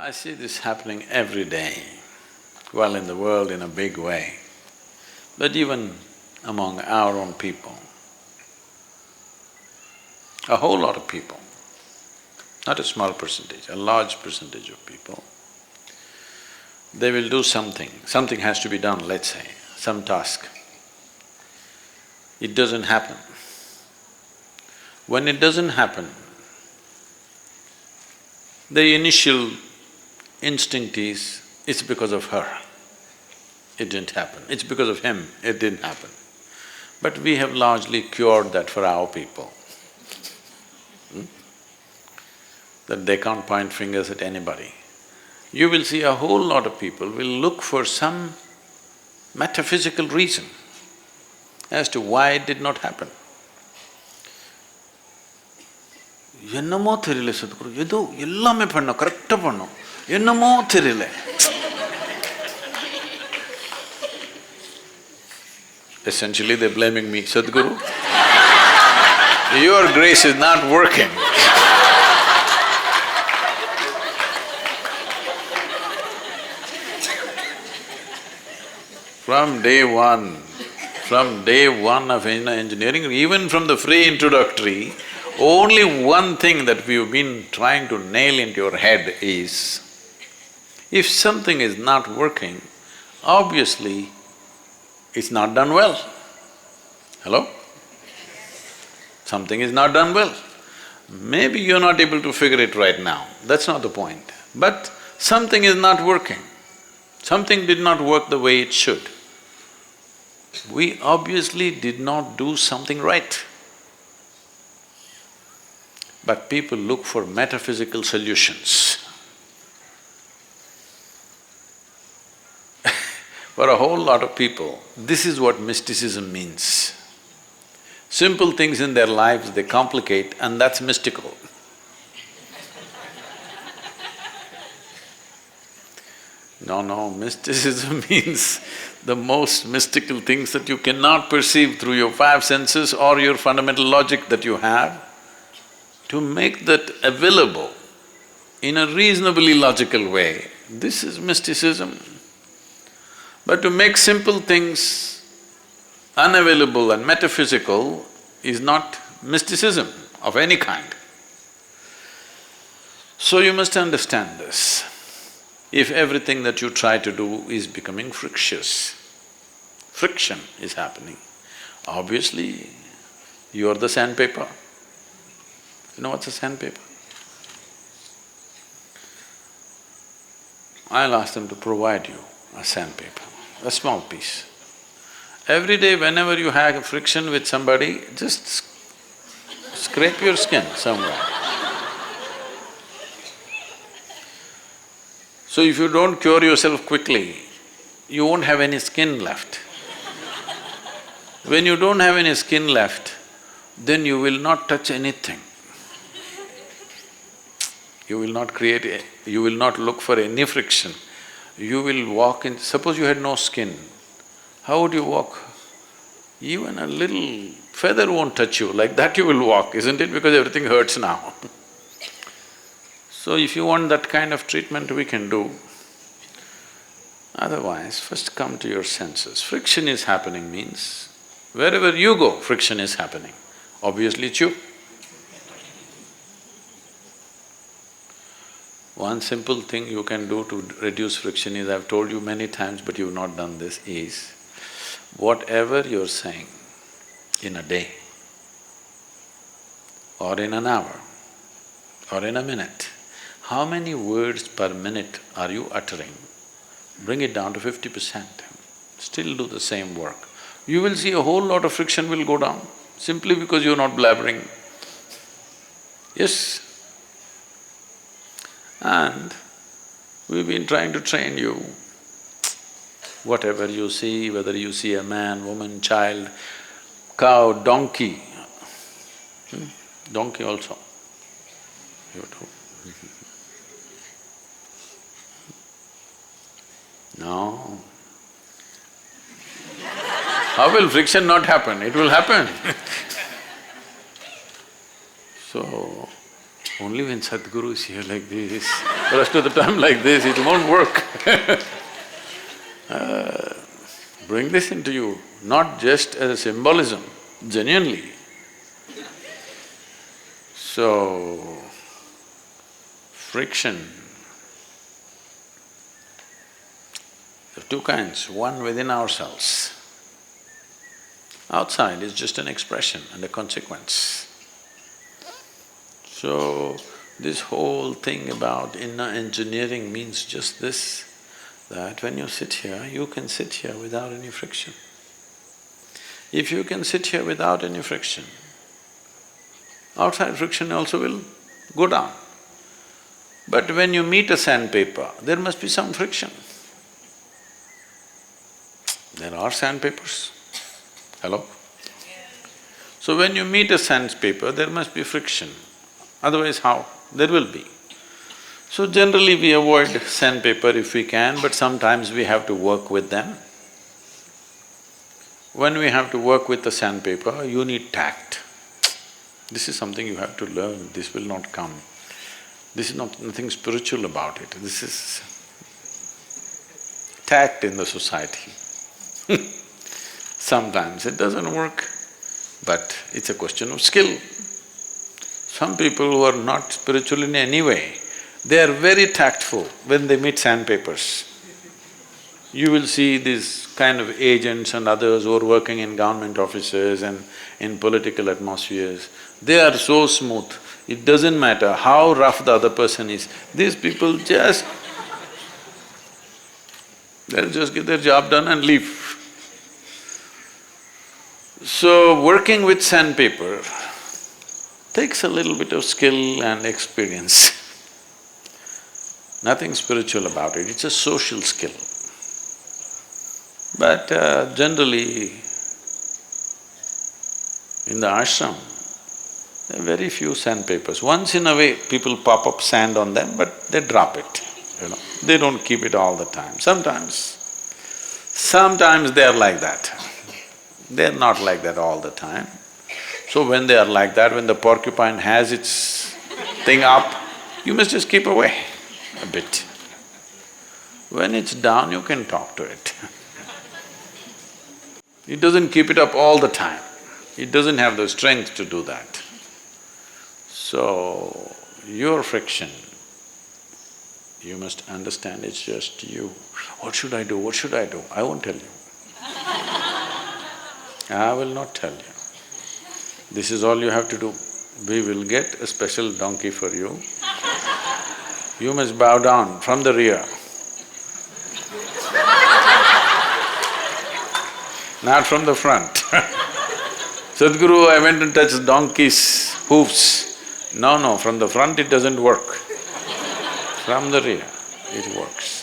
I see this happening every day, well, in the world in a big way, but even among our own people. A whole lot of people, not a small percentage, a large percentage of people, they will do something has to be done, let's say, some task. It doesn't happen. When it doesn't happen, the initial instinct is, it's because of her, it didn't happen. It's because of him, it didn't happen. But we have largely cured that for our people. That they can't point fingers at anybody. You will see a whole lot of people will look for some metaphysical reason as to why it did not happen. என்னமோ தெரியல சத்குரு, ஏதோ எல்லாமே பண்ணோம், கரெக்டா பண்ணோம், என்னமோ தெரியல. Essentially they're blaming me, Sadhguru, your grace is not working. From day one of engineering, even from the free introductory, only one thing that we've been trying to nail into your head is, if something is not working, obviously it's not done well. Hello? Something is not done well. Maybe you're not able to figure it right now, that's not the point. But something is not working. Something did not work the way it should. We obviously did not do something right. But people look for metaphysical solutions. For a whole lot of people, this is what mysticism means. Simple things in their lives they complicate, and that's mystical. No, mysticism means the most mystical things that you cannot perceive through your five senses or your fundamental logic that you have, to make that available in a reasonably logical way, this is mysticism. But to make simple things unavailable and metaphysical is not mysticism of any kind. So you must understand this. If everything that you try to do is becoming frictious, friction is happening, obviously you are the sandpaper. You know what's a sandpaper? I'll ask them to provide you a sandpaper, a small piece. Every day whenever you have friction with somebody, just scrape your skin somewhere. So if you don't cure yourself quickly, you won't have any skin left. When you don't have any skin left, then you will not touch anything. You will not you will not look for any friction. You will walk in… Suppose you had no skin, how would you walk? Even a little feather won't touch you, like that you will walk, isn't it? Because everything hurts now. So if you want that kind of treatment, we can do. Otherwise, first come to your senses. Friction is happening means, wherever you go, friction is happening. Obviously it's you. One simple thing you can do to reduce friction is, I've told you many times but you've not done this, is whatever you're saying in a day, or in an hour, or in a minute, how many words per minute are you uttering? Bring it down to 50%, still do the same work. You will see a whole lot of friction will go down, simply because you're not blabbering. Yes. And we've been trying to train you. Whatever you see, whether you see a man, woman, child, cow, donkey, donkey also, you do. No. How will friction not happen? It will happen. So, Only when SadhGuru is here like this, the rest of the time like this, it won't work. Bring this into you, not just as a symbolism, genuinely. So, friction, there are two kinds, one within ourselves. Outside is just an expression and a consequence. So, this whole thing about inner engineering means just this, that when you sit here, you can sit here without any friction. If you can sit here without any friction, outside friction also will go down. But when you meet a sandpaper, there must be some friction. There are sandpapers. Hello? So when you meet a sandpaper, there must be friction. Otherwise how? There will be. So generally we avoid sandpaper if we can, but sometimes we have to work with them. When we have to work with the sandpaper, you need tact. This is something you have to learn, this will not come. This is nothing spiritual about it, this is tact in the society. Sometimes it doesn't work, but it's a question of skill. Some people who are not spiritual in any way, they are very tactful when they meet sandpapers. You will see these kind of agents and others who are working in government offices and in political atmospheres, they are so smooth, it doesn't matter how rough the other person is, these people just… they'll just get their job done and leave. So, working with sandpaper takes a little bit of skill and experience. Nothing spiritual about it, it's a social skill. But generally, in the ashram, there are very few sandpapers. Once in a way, people pop up sand on them, but they drop it, you know. They don't keep it all the time. Sometimes they are like that. They're not like that all the time. So when they are like that, when the porcupine has its thing up, you must just keep away a bit. When it's down, you can talk to it. It doesn't keep it up all the time. It doesn't have the strength to do that. So, your friction, you must understand it's just you. What should I do? What should I do? I won't tell you. I will not tell you. This is all you have to do. We will get a special donkey for you. You must bow down from the rear. Not from the front. Sadhguru, I went and touched donkey's hoofs. No, from the front it doesn't work. From the rear, it works.